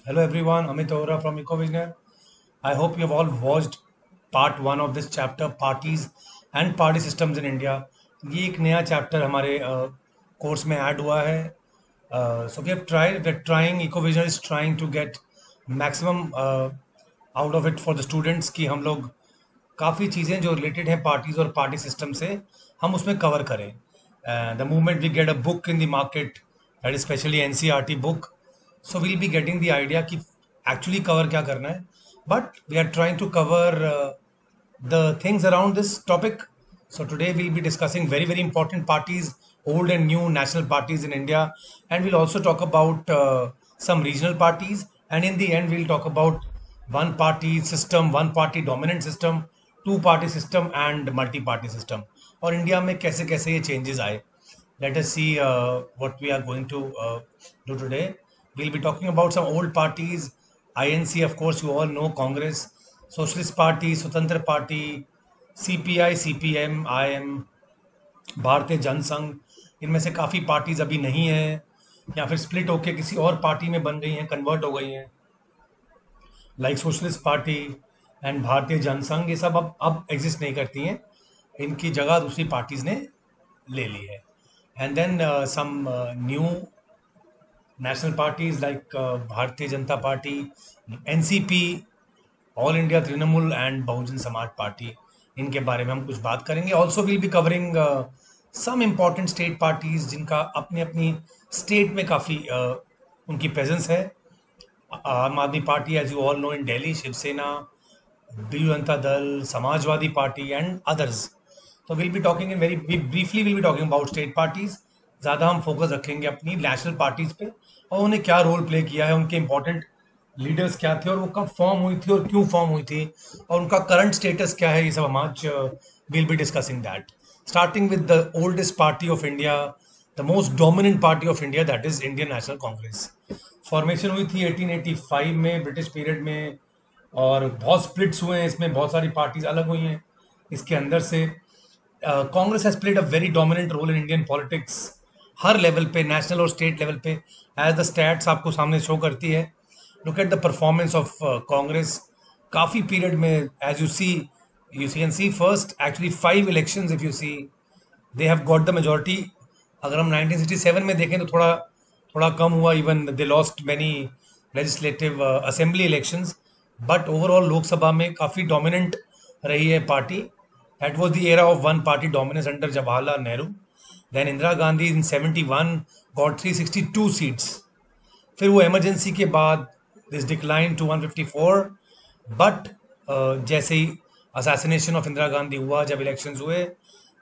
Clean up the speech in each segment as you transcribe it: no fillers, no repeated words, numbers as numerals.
Hello everyone, Amit Ohra from EcoVisioner. I hope you have all watched part one of this chapter, parties and party systems in India. ये एक नया chapter हमारे course में add हुआ है. So we're trying, EcoVision is trying to get maximum out of it for the students कि हम लोग काफ़ी चीज़ें जो रिलेटेड हैं पार्टीज और पार्टी सिस्टम से हम उसमें कवर करें. The movement we get a book in the market that is specially NCERT book, so we'll be getting the idea कि एक्चुअली कवर क्या करना है, but we are trying to cover the things around this topic. So today we'll be discussing very, very important parties, old and new national parties in India, and we'll also talk about some regional parties. And in the end, we'll talk about one party system, one party dominant system, two party system, and multi party system. और India में कैसे कैसे ये changes आए. Let us see what we are going to do today. We'll be talking about some old parties. INC, of course, you all know Congress, Socialist Party, Swatantra Party, CPI, CPM, IM, भारतीय जनसंघ. इनमें से काफ़ी parties अभी नहीं है या फिर split होके किसी और पार्टी में बन गई हैं, कन्वर्ट हो गई हैं, लाइक सोशलिस्ट पार्टी एंड भारतीय जनसंघ. ये सब अब एग्जिस्ट नहीं करती हैं, इनकी जगह दूसरी पार्टीज ने ले ली है. And then some new national parties like Bharatiya Janata Party, NCP, All India Trinamool and Bahujan Samaj Party. इनके बारे में हम कुछ बात करेंगे. Also will be covering some important state parties जिनका अपनी अपनी स्टेट में काफ़ी उनकी प्रेजेंस है. Aam Aadmi party, as you all know, in Delhi, Shivsena, Biju Janata Dal, Samajwadi party and others. तो will be talking in very briefly will be talking about state parties. ज़्यादा हम फोकस रखेंगे अपनी नेशनल पार्टीज पे और उन्हें क्या रोल प्ले किया है, उनके इंपॉर्टेंट लीडर्स क्या थे और वो कब फॉर्म हुई थी और क्यों फॉर्म हुई थी और उनका करंट स्टेटस क्या है. ये सब हम आज will be discussing that. Starting with the oldest party of India, the most dominant party of India, that is Indian national Congress. Formation हुई थी 1885 में, ब्रिटिश पीरियड में, और बहुत स्प्लिट्स हुए हैं इसमें, बहुत सारी पार्टीज अलग हुई हैं इसके अंदर से. Congress has played a very dominant role in Indian politics हर लेवल पे, नेशनल और स्टेट लेवल पे, एज द स्टैट्स आपको सामने शो करती है. Look at the performance of Congress. काफ़ी पीरियड में, as you can see first actually 5 elections, if you see they have got the majority. अगर हम 1967 में देखें तो थोड़ा थोड़ा कम हुआ, even they lost many legislative assembly elections, but overall Lok Sabha में काफ़ी डोमिनेंट रही है party. That was the era of one party dominance under Jawaharlal Nehru. Then Indira Gandhi in 71 got 362 seats. फिर वो इमरजेंसी के बाद दिस डिक्लाइन टू 154, बट जैसे ही असैसिनेशन ऑफ इंदिरा गांधी हुआ, जब इलेक्शंस हुए,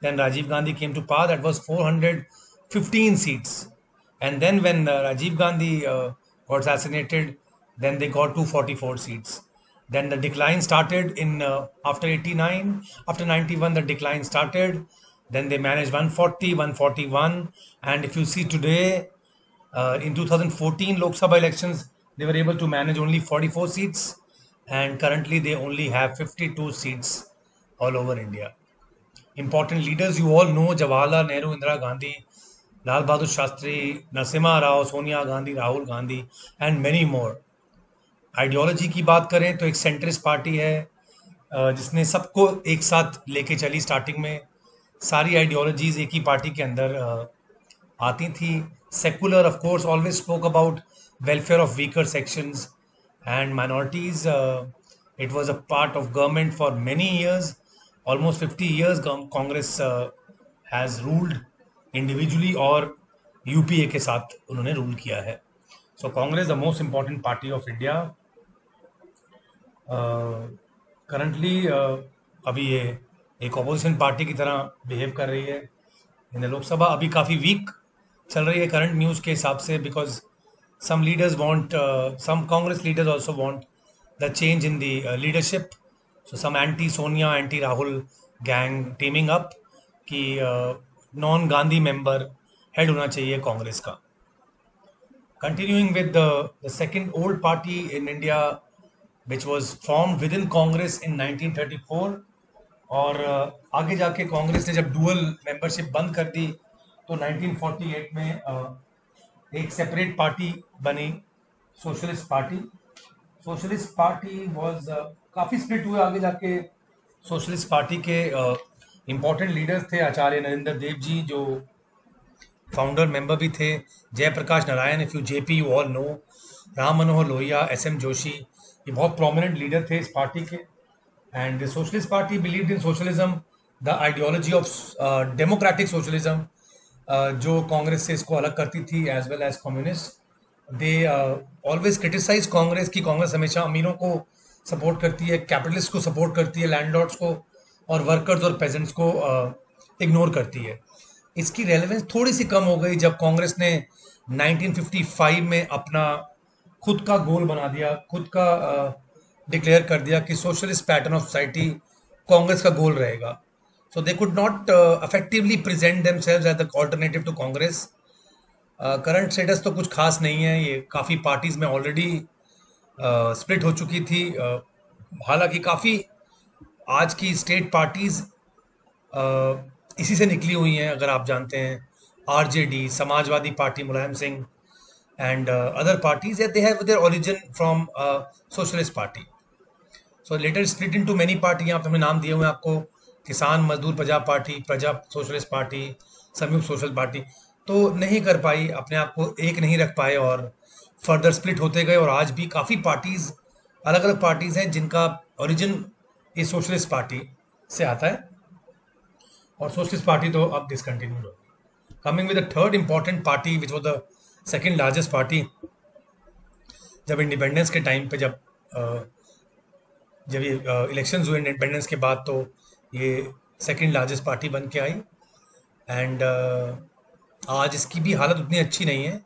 then Rajiv Gandhi came to power, that was 415 seats. And then when Rajiv Gandhi got assassinated, then they got 244 seats. Then the decline started in after 89, after 91 the decline started. Then they managed 140, 141, and if you see today, in 2014 Lok Sabha elections, they were able to manage only 44 seats, and currently they only have 52 seats all over India. Important leaders you all know: Jawaharlal Nehru, Indira Gandhi, Lal Bahadur Shastri, Narasimha Rao, Sonia Gandhi, Rahul Gandhi and many more. Ideology की बात करें तो एक centrist party है जिसने सबको एक साथ लेके चली. स्टार्टिंग में सारी आइडियोलॉजीज एक ही पार्टी के अंदर आती थी. Secular, of course, always spoke about welfare of weaker sections and minorities. It was a part of government for many years, almost 50 years Congress has ruled individually, और यूपीए के साथ उन्होंने रूल किया है. So Congress the most important party of India. Currently अभी ये एक opposition party की तरह बिहेव कर रही है इन लोकसभा. अभी काफ़ी वीक चल रही है करंट न्यूज़ के हिसाब से, because some leaders want, some Congress leaders also want the change in the leadership. So some anti-Sonia, anti-Rahul gang teaming up कि non-Gandhi member head होना चाहिए कांग्रेस का. Continuing with the second old party in India, which was formed within Congress in 1934, और आगे जाके कांग्रेस ने जब dual membership बंद कर दी तो 1948 में एक सेपरेट पार्टी बनी, socialist party. Socialist party was काफ़ी स्प्लिट हुए आगे जाके। सोशलिस्ट पार्टी के इम्पोर्टेंट लीडर्स थे आचार्य नरेंद्र देव जी, जो फाउंडर मेंबर भी थे, Jayaprakash Narayan, if you JP you all know, Ram Manohar Lohia, S M Joshi, ये बहुत प्रोमिनेंट लीडर थे इस पार्टी के। And socialist party believed in socialism, the ideology of democratic socialism, जो कांग्रेस से इसको अलग करती थी, as well as communist. They always criticise Congress की कांग्रेस हमेशा अमीरों को सपोर्ट करती है, कैपिटलिस्ट को सपोर्ट करती है, लैंडलॉर्ड्स को, और वर्कर्स और पेजेंट्स को इग्नोर करती है। इसकी रेलेवेंस थोड़ी सी कम हो गई जब कांग्रेस ने 1955 में अपना खुद का गोल बना दिया, खुद का डिक्लेयर कर दिया कि socialist pattern of society Congress का गोल रहेगा। So they could not effectively present themselves as the alternative to Congress. Current status तो कुछ खास नहीं है, ये काफ़ी पार्टीज में ऑलरेडी स्प्लिट हो चुकी थी। हालांकि काफ़ी आज की स्टेट पार्टीज इसी से निकली हुई हैं, अगर आप जानते हैं, RJD, Samajwadi party Mulayam Singh, and other parties, they have their origin from socialist party. So later split into many party. यहाँ पे हमने नाम दिए हुए हैं आपको, किसान मजदूर प्रजा पार्टी, प्रजा सोशलिस्ट पार्टी, संयुक्त सोशल पार्टी। तो नहीं कर पाई, अपने आप को एक नहीं रख पाए और फर्दर स्प्लिट होते गए। और आज भी काफ़ी पार्टीज, अलग अलग पार्टीज हैं जिनका ओरिजिन इस सोशलिस्ट पार्टी से आता है, और सोशलिस्ट पार्टी तो अब डिसकंटिन्यूड होगी। Coming with the third important party which was the second largest party, जब इंडिपेंडेंस के टाइम पे, जब ये इलेक्शंस हुए इंडिपेंडेंस के बाद, तो ये सेकंड लार्जेस्ट पार्टी बन के आई। एंड आज इसकी भी हालत उतनी अच्छी नहीं है।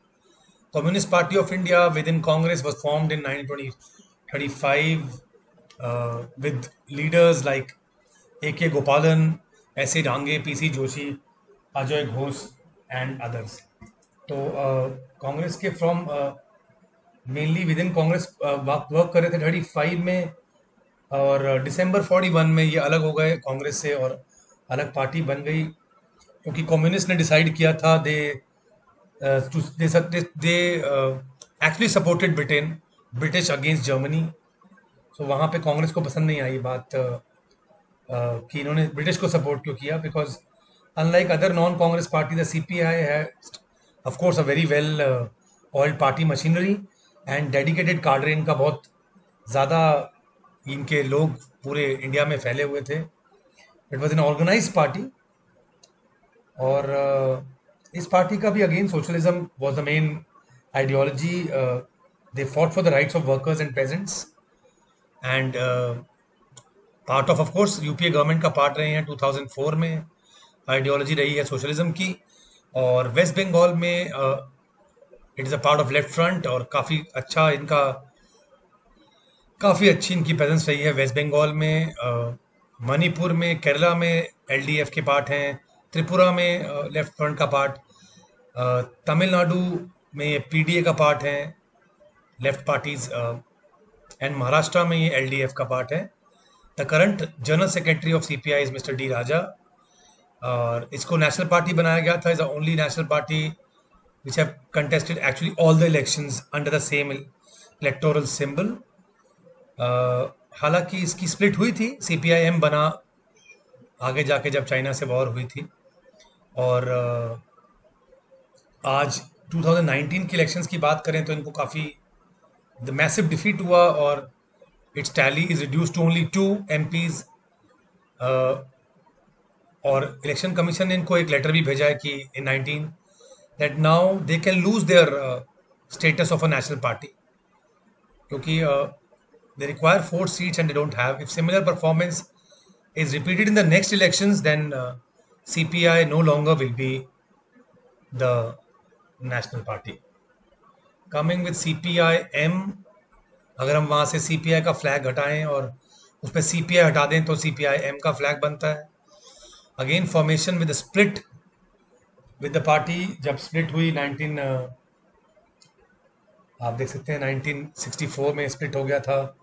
Communist party of India with in Congress was formed in 1935 with leaders like A.K. Gopalan, S.A. Dange, P.C. Joshi, Ajoy Ghosh and others. तो कांग्रेस के from mainly with in Congress work कर रहे थे 35 में, और दिसंबर 41 में ये अलग हो गए कांग्रेस से और अलग पार्टी बन गई, क्योंकि कम्युनिस्ट ने डिसाइड किया था, they actually supported British against Germany. So वहाँ पे कांग्रेस को पसंद नहीं आई बात कि इन्होंने ब्रिटिश को सपोर्ट क्यों किया, because unlike other non Congress party, the CPI है of course a very well oiled party machinery and dedicated cadre, इनका बहुत ज़्यादा, इनके लोग पूरे इंडिया में फैले हुए थे। It was an organise party, और इस पार्टी का भी again socialism was the main ideology. They fought for the rights of workers and peasants, and part of course UPA government का पार्ट रहे हैं। 2004 में आइडियोलॉजी रही है सोशलिज्म की, और वेस्ट बंगाल में it is a part of left front, और काफ़ी अच्छा इनका, काफ़ी अच्छी इनकी प्रेजेंस रही है वेस्ट बंगाल में। मणिपुर में, केरला में एलडीएफ के पार्ट हैं, त्रिपुरा में लेफ्ट फ्रंट का पार्ट, तमिलनाडु में पीडीए का पार्ट है, लेफ्ट पार्टीज, एंड महाराष्ट्र में ये एलडीएफ का पार्ट है। The current general secretary of CPI is mister D Raja, और इसको नेशनल पार्टी बनाया गया था। Is the only national party which have contested actually all the elections under the same electoral symbol. हालांकि इसकी स्प्लिट हुई थी, सीपीआईएम बना आगे जाके जब चाइना से वॉर हुई थी, और आज 2019 के इलेक्शंस की बात करें तो इनको काफ़ी द मैसिव डिफीट हुआ, और it's tally is reduce to only 2 MPs। और इलेक्शन कमीशन ने इनको एक लेटर भी भेजा है कि इन 19 that now they can lose their status of a national party, क्योंकि they require 4 seats and they don't have. If similar performance is repeated in the next elections, then CPI no longer will be the national party. Coming with CPI-M, अगर हम वहाँ से CPI का flag हटाएं और उस पर CPI हटा दें तो CPI-M का फ्लैग बनता है। Again formation with split with the party, जब स्प्लिट हुई आप देख सकते हैं 1964 में स्प्लिट हो गया था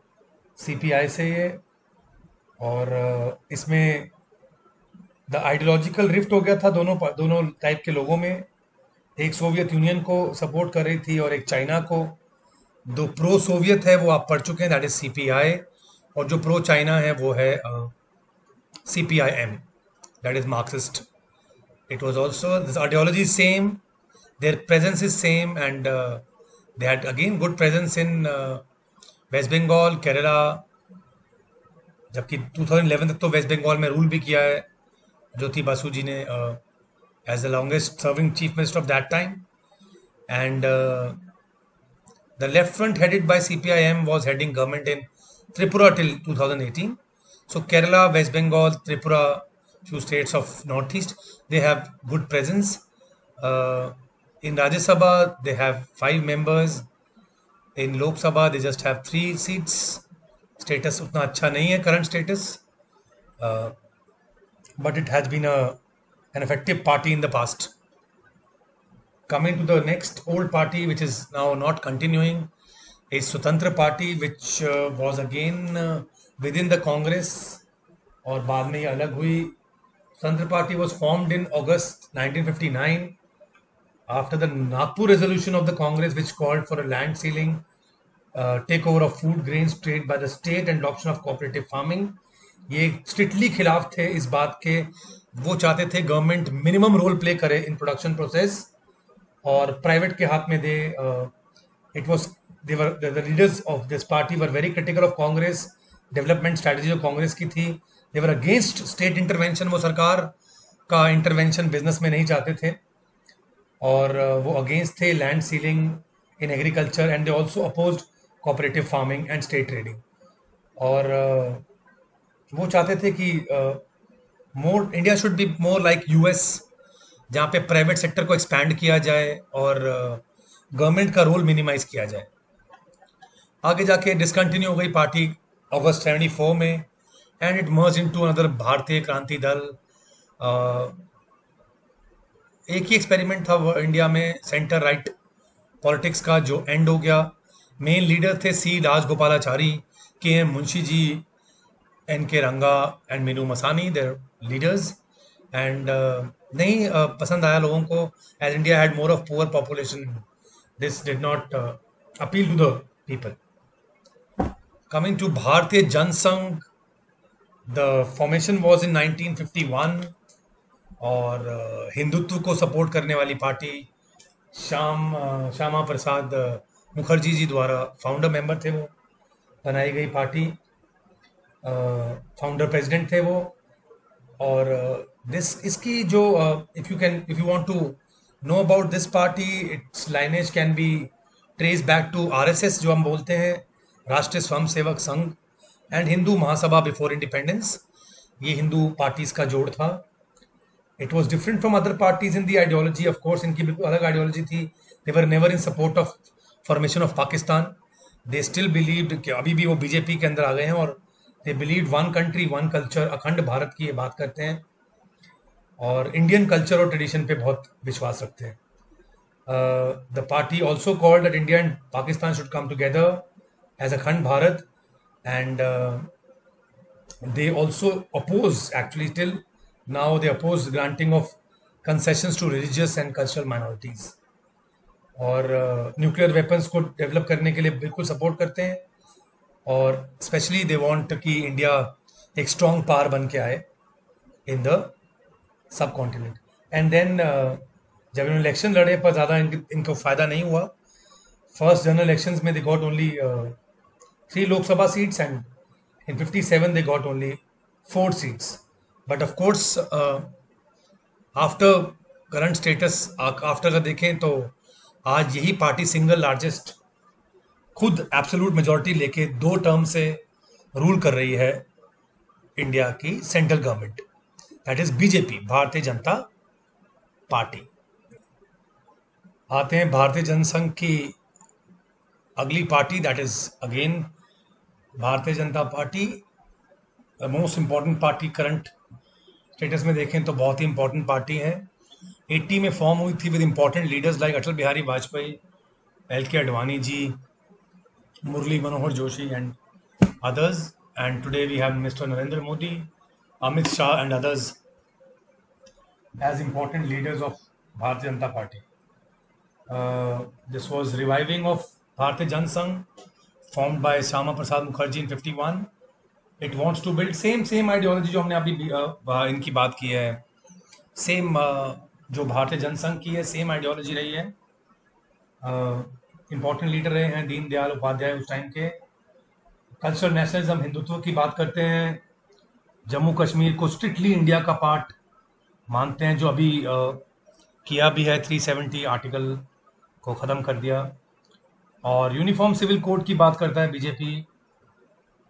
सीपीआई से ये, और इसमें द आइडियोलॉजिकल रिफ्ट हो गया था दोनों टाइप के लोगों में। एक सोवियत यूनियन को सपोर्ट कर रही थी और एक चाइना को, जो प्रो सोवियत है वो आप पढ़ चुके हैं, दैट इज सीपीआई, और जो प्रो चाइना है वो है CPIM, that is Marxist. It was also, this ideology is same, their presence is same, and they had again good presence in West Bengal, Kerala. जबकि 2011 तक तो वेस्ट बंगाल में rule भी किया है ज्योति बासु जी ने as the longest serving chief minister of that time. And the left front headed by CPIM was heading government in Tripura till 2018. So Kerala, West Bengal, Tripura, few states of Northeast, they have good presence. In Rajya Sabha, they have 5 members. In Lok Sabha, they just have 3 seats. Status उतना अच्छा नहीं है, current status. But it has been an effective party in the past. Coming to the next old party, which is now not continuing, is Swatantra Party, which was again within the Congress, और बाद में ये अलग हुई. Swatantra Party was formed in August 1959 after the Nagpur resolution of the Congress, which called for a land ceiling, takeover of food grains trade by the state and adoption of cooperative farming. ये strictly खिलाफ थे इस बात के. वो चाहते थे government minimum role play करे इन प्रोडक्शन प्रोसेस और प्राइवेट के हाथ में दे. It was the leaders of this party were very critical of Congress development strategy जो कांग्रेस की थी. They were against state intervention. वो सरकार का इंटरवेंशन बिजनेस में नहीं चाहते थे और वो अगेंस्ट थे land ceiling in agriculture and they also opposed cooperative farming and state trading. और वो चाहते थे कि मोर India should be more like US, जहाँ पे प्राइवेट सेक्टर को एक्सपैंड किया जाए और गवर्नमेंट का रोल मिनिमाइज किया जाए. आगे जाके डिसकंटिन्यू हो गई पार्टी अगस्त 74 में and it merge into another भारतीय क्रांति दल. एक ही एक्सपेरिमेंट था इंडिया में सेंटर राइट पॉलिटिक्स का जो एंड हो गया. मेन लीडर थे सी राजगोपालाचारी, के M Munshi ji, N K Ranga and Minoo Masani, their leaders. And नहीं पसंद आया लोगों को, as India had more of poor population. This did not appeal to the people. Coming to Bharatiya Jansangh, the formation was in 1951 और हिंदुत्व को support करने वाली पार्टी श्यामा प्रसाद मुखर्जी जी द्वारा फाउंडर मेंबर थे वो, बनाई गई पार्टी. फाउंडर प्रेसिडेंट थे वो. और इसकी जो if you want to know about this party, its lineage can be trace back to RSS जो हम बोलते हैं, Rashtriya Swayamsevak Sangh, and Hindu Mahasabha before independence. ये हिंदू पार्टीज का जोड़ था. It was different from other parties in the ideology. Of course इनकी बिल्कुल अलग आइडियोलॉजी थी. They were never in support of formation of Pakistan. They still believed कि अभी भी वो बीजेपी के अंदर आ गए हैं और they believe one country one culture, अखंड भारत की ये बात करते हैं और इंडियन कल्चर और ट्रेडिशन पे बहुत विश्वास रखते हैं. The party also called that India and Pakistan should come together as Akhand Bharat, and they also oppose, actually till now they oppose granting of concessions to religious and cultural minorities. और nuclear weapons को develop करने के लिए बिल्कुल support करते हैं और specially they want कि इंडिया एक स्ट्रॉन्ग पावर बन के आए in the subcontinent. And then जब इन्होंने इलेक्शन लड़े पर ज़्यादा इनको फ़ायदा नहीं हुआ. फर्स्ट जनरल इलेक्शंस में they got only 3 Lok Sabha seats, and in 57 they got only 4 seats. But of course, after current status, after अगर देखें तो आज यही पार्टी सिंगल लार्जेस्ट खुद एब्सोल्यूट मेजॉरिटी लेके 2 टर्म से रूल कर रही है इंडिया की central government. That is BJP, भारतीय जनता पार्टी. आते हैं भारतीय जनसंघ की अगली पार्टी, दैट इज अगेन भारतीय Janata party. Most important party current status में देखें तो बहुत ही इंपॉर्टेंट पार्टी है. 80 में फॉर्म हुई थी with important leaders like Atal Bihari Vajpayee, LK Advani ji, Murli Manohar Joshi and others. And today we have mister Narendra Modi, Amit Shah and others as important leaders of Bharatiya Janata party. This was reviving of Bharatiya Jana Sangh formed by Shyama Prasad Mukherjee in 51. It wants to build same ideology जो हमने अभी इनकी बात की है, same जो भारतीय जनसंघ की है सेम आइडियोलॉजी रही है. इम्पोर्टेंट लीडर रहे हैं दीनदयाल उपाध्याय उस टाइम के. कल्चरल नेशनलिज्म, हिंदुत्व की बात करते हैं. जम्मू कश्मीर को स्ट्रिक्टली इंडिया का पार्ट मानते हैं, जो अभी किया भी है. 370 आर्टिकल को ख़त्म कर दिया. और यूनिफॉर्म सिविल कोड की बात करता है BJP.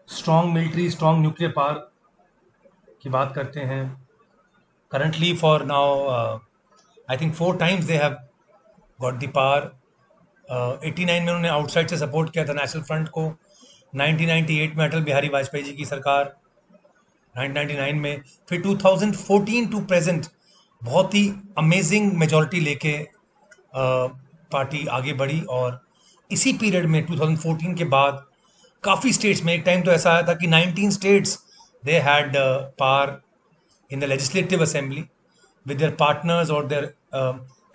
Strong military, strong nuclear power की बात करते हैं. Currently for now I think 4 times they have got the power. 89 में उन्होंने आउटसाइड से सपोर्ट किया था नेशनल फ्रंट को. 1998 में अटल बिहारी वाजपेयी जी की सरकार, 1999 में. फिर 2014 टू प्रेजेंट बहुत ही अमेजिंग मेजॉरिटी लेके पार्टी आगे बढ़ी. और इसी पीरियड में 2014 के बाद काफ़ी स्टेट्स में, एक टाइम तो ऐसा आया था कि 19 states they had power in the legislative assembly with their partners, और देयर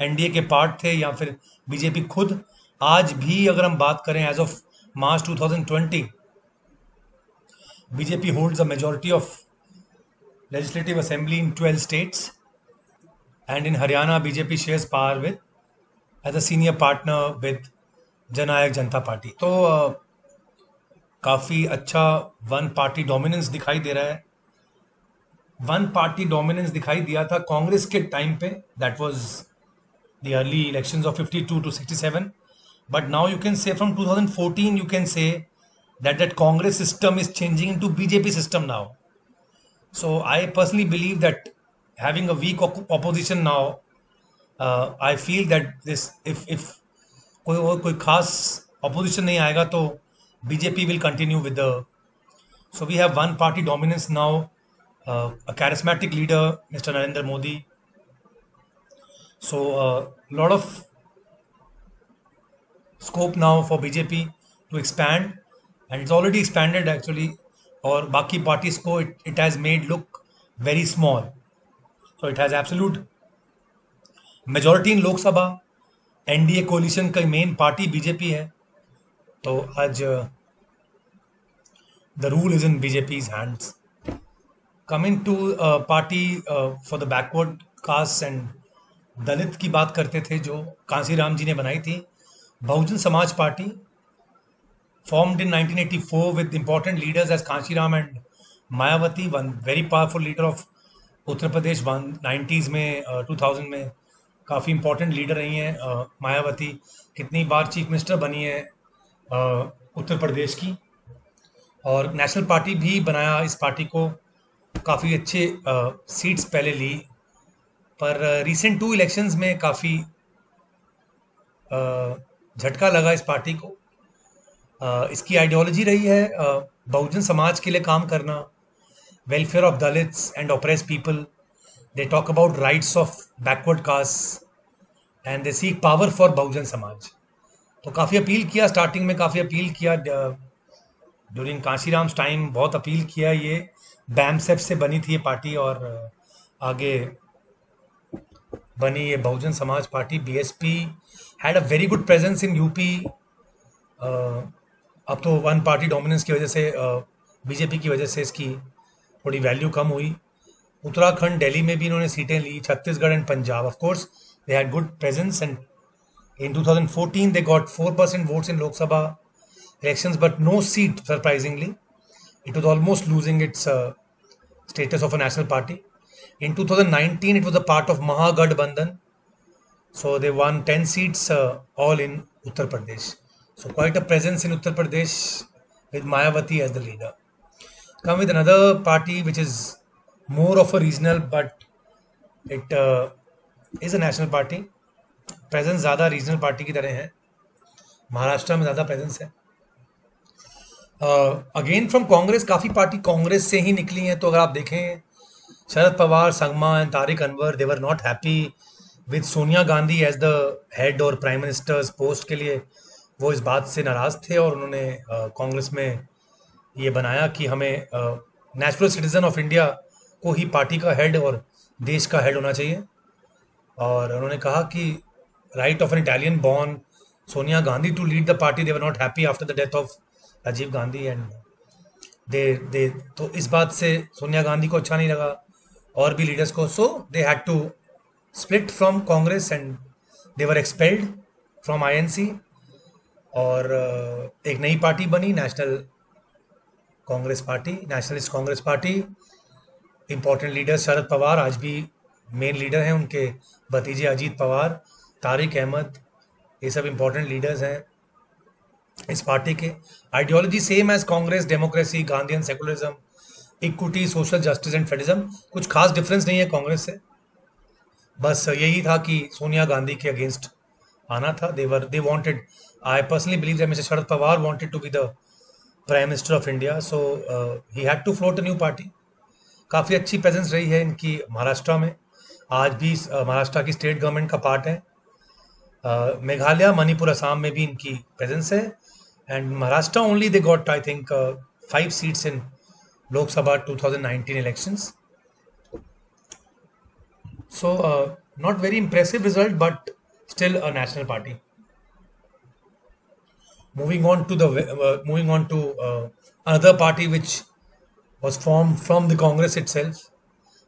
एनडीए के पार्ट थे या फिर बीजेपी खुद. आज भी अगर हम बात करें as of March 2020, BJP holds a majority of legislative assembly in 12 states, and in Haryana BJP shares power with as a senior partner with Jannayak Janata party. तो काफ़ी अच्छा वन पार्टी डोमिनेंस दिखाई दे रहा है. वन पार्टी डोमिनेंस दिखाई दिया था कांग्रेस के टाइम पे, that was the early elections of 52 to 67. But now you can say from 2014 you can say that Congress system is changing into BJP system now. So I personally believe that having a weak opposition now, I feel that this if कोई खास opposition नहीं आएगा तो BJP will continue with the. So we have one party dominance now, a charismatic leader, Mr. Narendra Modi. So lot of scope now for BJP to expand, and it's already expanded actually. और बाकी parties को it has made look very small. So it has absolute majority in Lok Sabha. NDA coalition का main party BJP है. तो आज the rule is in BJP's hands. Coming to party for the backward caste and दलित की बात करते थे, जो कांसीराम जी ने बनाई थी, Bahujan Samaj party, formed in 1984 with important leaders as Kanshiram and Mayawati, one very powerful leader of Uttar Pradesh. 90s में 2000 में काफ़ी इंपॉर्टेंट लीडर रही हैं. मायावती कितनी बार चीफ मिनिस्टर बनी है उत्तर प्रदेश की. और नेशनल पार्टी भी बनाया इस पार्टी को, काफ़ी अच्छे सीट्स पहले ली. पर रिसेंट 2 इलेक्शंस में काफ़ी झटका लगा इस पार्टी को. इसकी आइडियोलॉजी रही है बहुजन समाज के लिए काम करना, welfare of Dalits and oppress people. They talk about rights of backward caste and they seek power for Bahujan Samaj. तो काफ़ी अपील किया, स्टार्टिंग में काफ़ी अपील किया. ड्यूरिंग कांशीराम टाइम बहुत अपील किया. ये बैमसेप से बनी थी ये पार्टी, और आगे बनी ये Bahujan Samaj party. BSP had a very good presence in UP. अब तो वन पार्टी डोमिनेंस की वजह से, बीजेपी की वजह से इसकी थोड़ी वैल्यू कम हुई. उत्तराखंड, दिल्ली में भी इन्होंने सीटें ली. Chhattisgarh and Punjab, of course they had good presence. And in 2014 they got 4% votes in Lok Sabha elections, but no seat, surprisingly. It was almost losing its status of a national party. In 2019 it was a part of Mahagathbandhan, so they won 10 seats, all in Uttar Pradesh. So quite a presence in Uttar Pradesh with Mayawati as the leader. Come with another party which is more of a regional, but it is a national party. Presence ज़्यादा regional party की तरह है. महाराष्ट्र में ज़्यादा presence है. Again from Congress, काफ़ी party Congress से ही निकली हैं. तो अगर आप देखें, Sharad Pawar, Sangma and Tariq Anwar, they were not happy with Sonia Gandhi as the head और प्राइम मिनिस्टर्स पोस्ट के लिए. वो इस बात से नाराज़ थे और उन्होंने कांग्रेस में ये बनाया कि हमें नेचुरल सिटीज़न ऑफ इंडिया को ही पार्टी का हेड और देश का हेड होना चाहिए. और उन्होंने कहा कि right of an Italian born Sonia Gandhi to lead the party. They were not happy after the death of Rajiv Gandhi, and they तो इस बात से सोनिया गांधी को अच्छा नहीं लगा और भी लीडर्स को. So they had to split from Congress and they were expelled from INC. और एक नई पार्टी बनी, national Congress party, nationalist Congress party. Important leaders Sharad Pawar आज भी मेन लीडर हैं, उनके भतीजे अजीत पवार, तारिक अहमद, ये सब इंपॉर्टेंट लीडर्स हैं इस पार्टी के. Ideology same as Congress, democracy, Gandhian secularism, equity, social justice and federalism. कुछ खास डिफरेंस नहीं है कांग्रेस से, बस यही था कि सोनिया गांधी के अगेंस्ट आना था. They wanted, I personally believe that mister Sharad Pawar wanted to be the prime minister of India, so he had to float a new party. काफ़ी अच्छी प्रेजेंस रही है इनकी महाराष्ट्र में, आज भी महाराष्ट्र की स्टेट गवर्नमेंट का पार्ट है. मेघालय, मणिपुर, असम में भी इनकी प्रेजेंस है. And Maharashtra only they got I think 5 seats in Lok Sabha 2019 elections. So, not very impressive result, but still a national party. Moving on to another party which was formed from the Congress itself.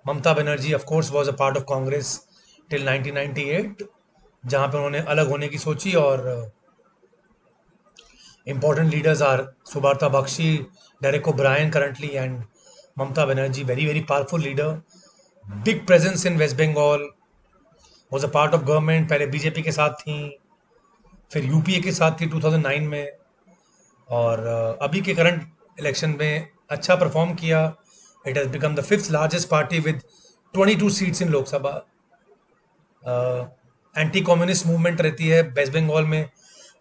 Mamata Banerjee, of course, was a part of Congress till 1998, जहाँ पे उन्होंने अलग होने की सोची. और important leaders are Subrata Bakshi, Derek O'Brien currently, and Mamata Banerjee, very powerful leader. Big presence in West Bengal, was a part of government. पहले BJP के साथ थी, फिर यूपीए के साथ थी 2009 में, और अभी के करंट इलेक्शन में अच्छा परफॉर्म किया. It has become the 5th largest party with 22 seats in Lok Sabha. Anti communist movement रहती है वेस्ट बंगाल में.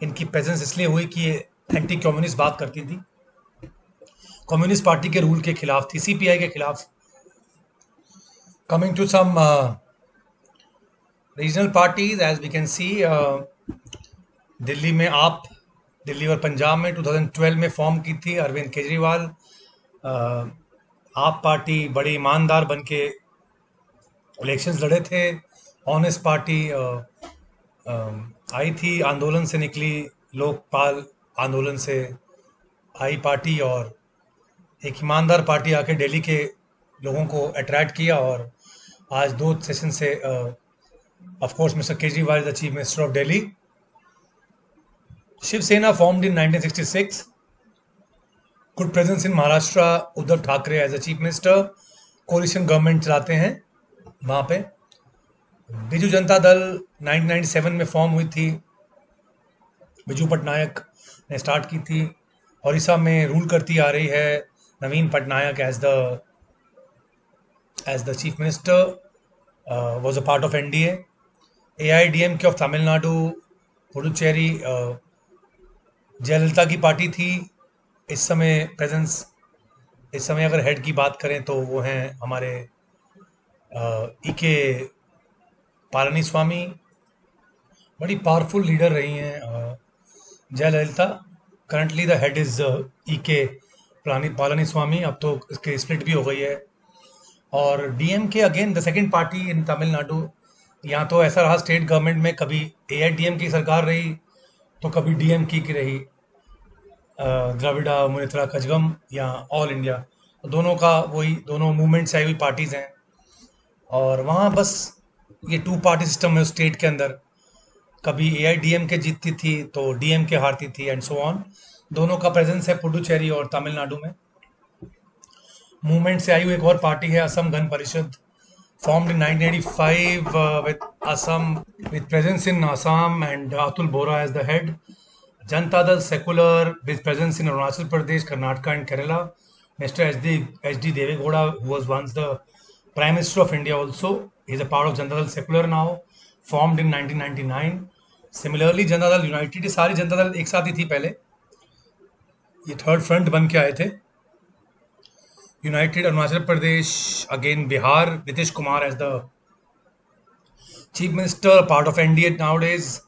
इनकी प्रेजेंस इसलिए हुई कि ये एंटी कम्युनिस्ट बात करती थी, कम्युनिस्ट पार्टी के रूल के खिलाफ थी, सीपीआई के खिलाफ. Coming to some regional parties, as we can see, Delhi में आप, दिल्ली और पंजाब में 2012 में फॉर्म की थी अरविंद केजरीवाल. आप पार्टी बड़े ईमानदार बन के इलेक्शंस लड़े थे. ऑनेस्ट पार्टी आई थी, आंदोलन से निकली, लोकपाल आंदोलन से आई पार्टी, और एक ईमानदार पार्टी आके दिल्ली के लोगों को अट्रैक्ट किया. और आज 2 सेशन से of course mister Kejriwal is the chief minister of Delhi. Shiv Sena formed in 1966. Good presence in Maharashtra, Uddhav Thackeray as a chief minister, coalition government चलाते हैं वहाँ पे. बिजू जनता दल 1997 में फॉर्म हुई थी, बिजू पटनायक ने स्टार्ट की थी. ओडिशा में रूल करती आ रही है नवीन Patnaik as the chief minister, was a part of NDA. AIDMK of Tamil Nadu, Puducherry, Jayalalithaa की पार्टी थी. इस समय प्रेजेंस, इस समय अगर हेड की बात करें तो वो हैं हमारे ईके पलानीस्वामी. बड़ी पावरफुल लीडर रही हैं Jayalalithaa. Currently the head is ईके पलानीस्वामी. अब तो इसकी स्प्लिट भी हो गई है. और DMK again the second party इन तमिलनाडु. यहाँ तो ऐसा रहा स्टेट गवर्नमेंट में, कभी एआईडीएमके की सरकार रही तो कभी डीएमके की रही, द्रविड़ा मुनेत्रा कजगम या ऑल इंडिया. दोनों का वही, दोनों मूवमेंट से आई हुई पार्टीज हैं. और वहाँ बस ये 2 पार्टी सिस्टम है स्टेट के अंदर. कभी एआईडीएमके जीतती थी तो डीएमके हारती थी, एंड सो ऑन. दोनों का प्रेजेंस है पुडुचेरी और तमिलनाडु में. मूवमेंट से आई हुई एक और पार्टी है Assam Gana Parishad, formed in 1985 with Assam, with presence in Assam and Atul Bora as the head. Janata Dal secular with presence in Arunachal Pradesh, Karnataka and Kerala. Mister H D Deve Gowda, who was once the Prime Minister of India also, is a part of Janata Dal secular now, formed in 1999. Similarly Janata Dal United, ये सारी जनता दल एक साथ ही थी पहले, ये third front बन के आए थे. United Arunachal Pradesh, again Bihar, Nitish Kumar as the chief minister, part of NDA nowadays.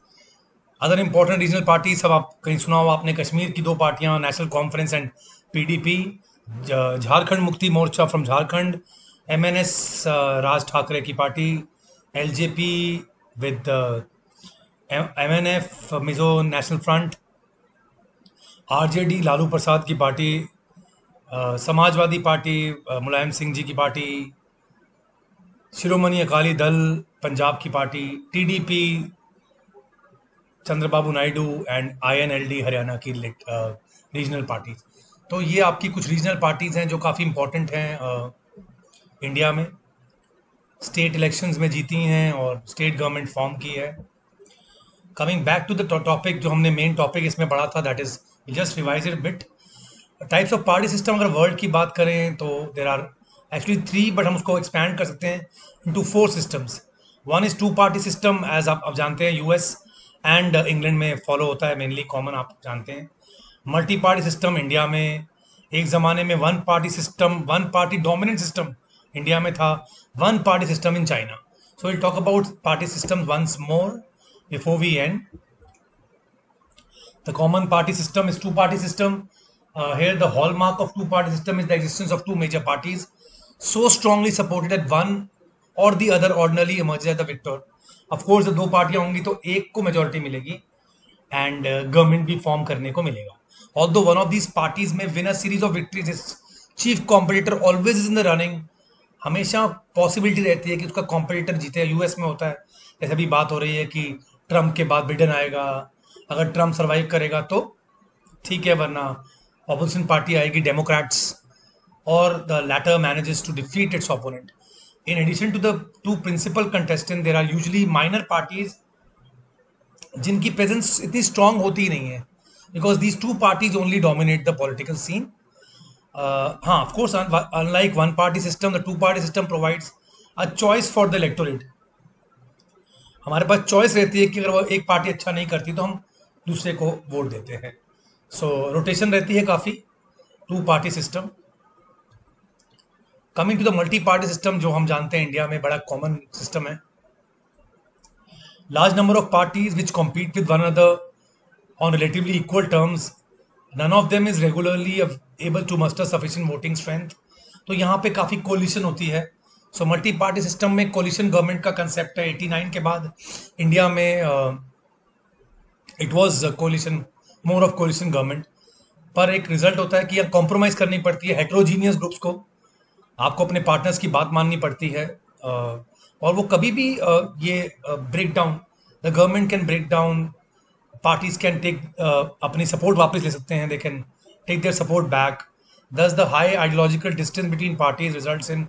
Other important regional party सब आप कहीं सुना हो आपने, कश्मीर की 2 पार्टियां, national conference and PDP. Jharkhand Mukti Morcha from Jharkhand, MNS Raj Thackeray की party, LJP with MNF Mizo national front, RJD Lalu Prasad की पार्टी, समाजवादी पार्टी मुलायम सिंह जी की पार्टी, शिरोमणि अकाली दल पंजाब की party, TDP Chandrababu Naidu and INLD Haryana की रीजनल पार्टीज। तो ये आपकी कुछ रीजनल पार्टीज हैं जो काफ़ी इंपॉर्टेंट हैं इंडिया में, स्टेट इलेक्शंस में जीती हैं और स्टेट गवर्नमेंट फॉर्म की है। Coming back to the topic, जो हमने मेन टॉपिक इसमें पढ़ा था, that is just revise it bit. Types of party system अगर वर्ल्ड की बात करें तो देर आर एक्चुअली 3, बट हम उसको एक्सपैंड कर सकते हैं into 4 systems. One is 2 party system, as आप जानते हैं US एंड इंग्लैंड में फॉलो होता है, मेनली कॉमन आप जानते हैं। मल्टी पार्टी सिस्टम इंडिया में, एक ज़माने में 1 party system, 1 party dominant system India में था, 1 party system in China. So will talk about party system once more before we end. The common party system is 2 party system. Here the hallmark of 2 party system is the existence of 2 major parties so strongly supported that one or the other ordinarily emerges as the victor. Of course जब 2 पार्टियां होंगी तो एक को majority मिलेगी and government भी form करने को मिलेगा। Although one of these parties may win a series of victories, its chief competitor always is in the running. हमेशा पॉसिबिलिटी रहती है कि उसका कॉम्पिटिटर जीते। US में होता है, जैसे अभी बात हो रही है कि ट्रम्प के बाद बिडेन आएगा, अगर ट्रम्प सर्वाइव करेगा तो ठीक है, वरना ऑपोजिशन पार्टी आएगी डेमोक्रेट्स, और the latter manages to defeat its opponent. In addition to the 2 principal contestant, there are usually minor parties जिनकी प्रेजेंस इतनी स्ट्रांग होती ही नहीं है, because these 2 parties only dominate the political scene. हाँ, of course unlike 1 party system, the 2 party system provides a choice for the electorate. हमारे पास choice रहती है कि अगर वो एक पार्टी अच्छा नहीं करती तो हम दूसरे को वोट देते हैं। सो रोटेशन रहती है काफ़ी 2 party system. Coming to the multi party system, जो हम जानते हैं इंडिया में बड़ा कॉमन सिस्टम है। Large number of parties which compete with one other on relatively equal terms, none of them is regularly able to muster sufficient voting strength. तो यहाँ पे काफ़ी कोलिशन होती है। सो मल्टी पार्टी सिस्टम में coalition government का concept है। 89 के बाद इंडिया में it was collision, more of coalition government. पर एक रिजल्ट होता है कि अब कॉम्प्रोमाइज़ करनी पड़ती है हेट्रोजीनियस ग्रुप्स को, आपको अपने पार्टनर्स की बात माननी पड़ती है, और वो कभी भी ये break down, the government can break down, parties can take अपनी सपोर्ट वापस ले सकते हैं, they can take their support back. Thus the high ideological distance between parties results in,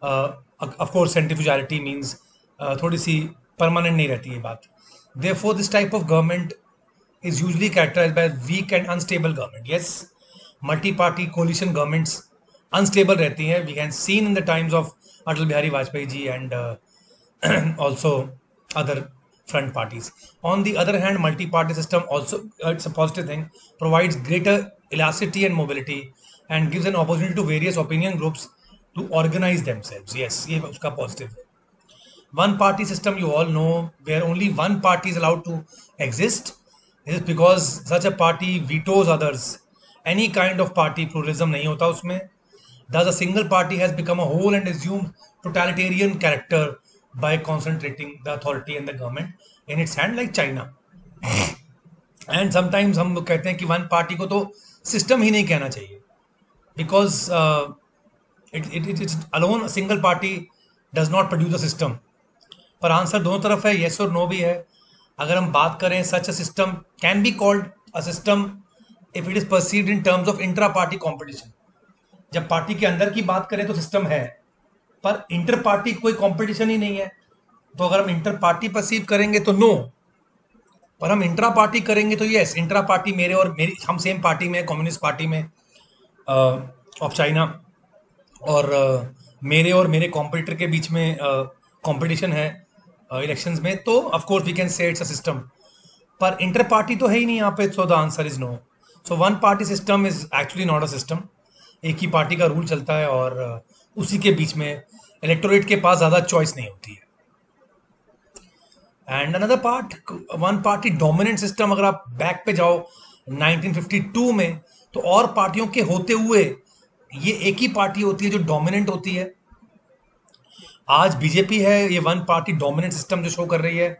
of course centrifugality means थोड़ी सी परमानेंट नहीं रहती है बात। Therefore this type of government is usually characterized by weak and unstable government. Yes, multi-party coalition governments unstable रहती हैं. We can see in the times of Atal Bihari Vajpayee ji and also other front parties. On the other hand, multi-party system also, it's a positive thing, provides greater elasticity and mobility and gives an opportunity to various opinion groups to organize themselves. Yes, ये उसका positive है. One party system, you all know, where only one party is allowed to exist. This is because such a party vetoes others. Any kind of party pluralism नहीं होता उसमें. Thus, a single party has become a whole and assumed totalitarian character by concentrating the authority and the government in its hand, like China. And sometimes हम लोग कहते हैं कि one party को तो system ही नहीं कहना चाहिए, because it alone, a single party does not produce a system. पर आंसर दोनों तरफ है, yes और no भी है। अगर हम बात करें, such a system can be called a system if it is perceived in terms of intra party competition. जब पार्टी के अंदर की बात करें तो सिस्टम है, पर इंटर पार्टी कोई कॉम्पिटिशन ही नहीं है। तो अगर हम इंटर पार्टी परसीव करेंगे तो नो, पर हम इंट्रा पार्टी करेंगे तो यस। इंट्रा पार्टी मेरे और मेरी, हम सेम पार्टी में, कम्युनिस्ट पार्टी में ऑफ चाइना, और मेरे और मेरे कॉम्पिटिटर के बीच में कॉम्पिटिशन है इलेक्शंस में, तो of course we can say it's a system. पर इंटर पार्टी तो है ही नहीं यहाँ पे, so the answer is no. So one party system is actually not a system. एक ही पार्टी का रूल चलता है और उसी के बीच में इलेक्टोरेट के पास ज़्यादा चॉइस नहीं होती है। And another part, one party dominant system, अगर आप बैक पे जाओ 1952 में, तो और पार्टियों के होते हुए ये एक ही पार्टी होती है जो डोमिनेंट होती है। आज बीजेपी है, ये 1 पार्टी डोमिनेंट सिस्टम जो शो कर रही है,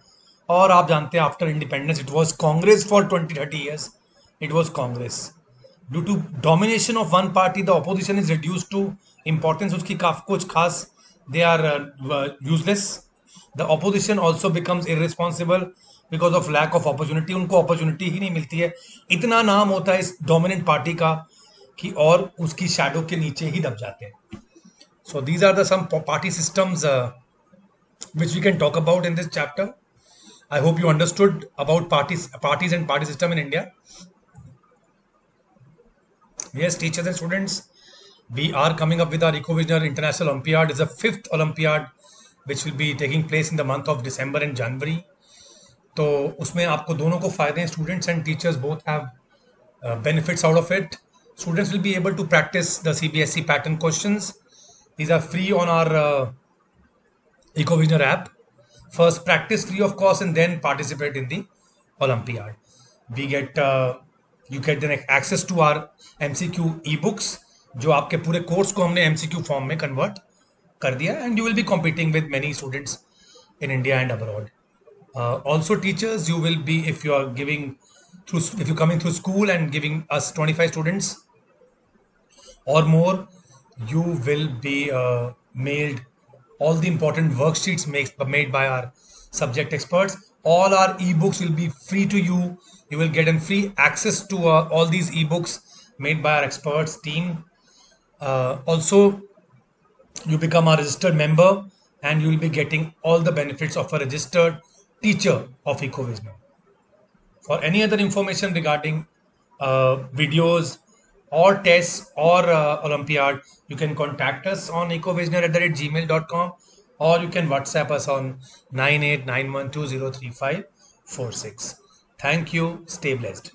और आप जानते हैं after independence it was Congress for 20-30 years. It was Congress. Due to domination of one party the opposition is reduce to importance उसकी कुछ खास they are useless. The opposition also becomes irresponsible because of lack of opportunity. उनको opportunity ही नहीं मिलती है. इतना नाम होता है इस डोमिनेंट पार्टी का कि और उसकी शैडो के नीचे ही दब जाते हैं. So these are the some party systems which we can talk about in this chapter. I hope you understood about parties and party system in India. Yes, teachers and students, we are coming up with our Ecovisioner International Olympiad. It's the 5th Olympiad which will be taking place in the month of December and January. तो उसमें आपको दोनों को फायदे हैं. Students and teachers both have benefits out of it. Students will be able to practice the CBSE pattern questions. These are free on our Ecovisioner app. First practice free of cost and then participate in the Olympiad. We get you get then access to our MCQ ebooks जो आपके पूरे course को हमने MCQ form में convert कर दिया. And you will be competing with many students in India and abroad. Also teachers, you will be, if you are giving through, if you're coming through school and giving us 25 students or more, you will be mailed all the important worksheets made by our subject experts. All our ebooks will be free to you. You will get free access to all these ebooks made by our experts team. Also, you become a registered member and you will be getting all the benefits of a registered teacher of Ecovisioner. For any other information regarding videos or tests or Olympiad, you can contact us on ecovisioner@gmail.com or you can WhatsApp us on 9891203546. Thank you. Stay blessed.